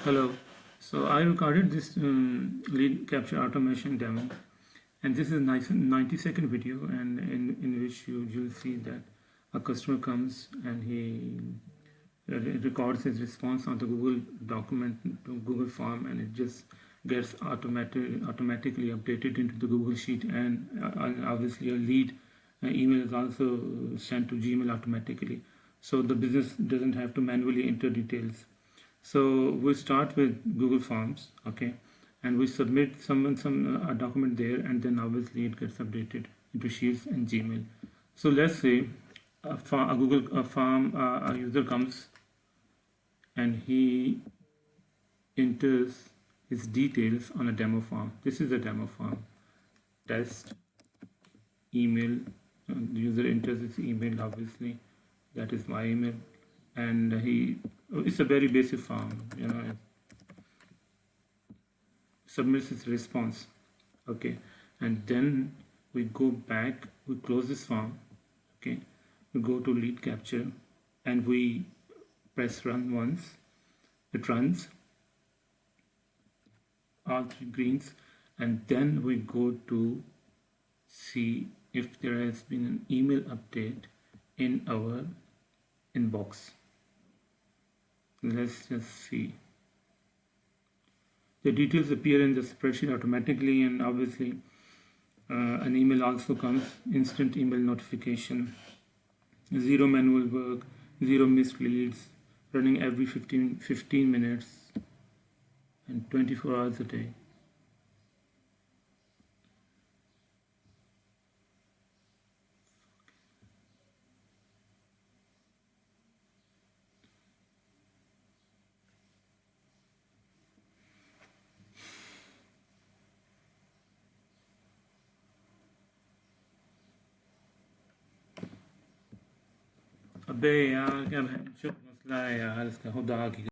Hello. So I recorded this lead capture automation demo, and this is a nice 90-second video, and in which you'll see that a customer comes and he records his response on the Google document to Google form, and it just gets automatically updated into the Google sheet, and obviously a lead email is also sent to Gmail automatically, so the business doesn't have to manually enter details. So we start with Google Forms, okay, and we submit some a document there, and then obviously it gets updated into Sheets and Gmail. So let's say a Google form a user comes and he enters his details on a demo form. This is a demo form. Test email. The user enters his email. Obviously, that is my email, and it's a very basic form, submits its response, okay, and then we go back, we close this form, okay, we go to lead capture and we press run once. It runs all three greens, and then we go to see if there has been an email update in our inbox. Let's just see. The details appear in the spreadsheet automatically, and obviously an email also comes, instant email notification, zero manual work, zero missed leads, running every 15 minutes and 24 hours a day. अबे यार क्या भैंचोद मसला है यार इसका खुदा की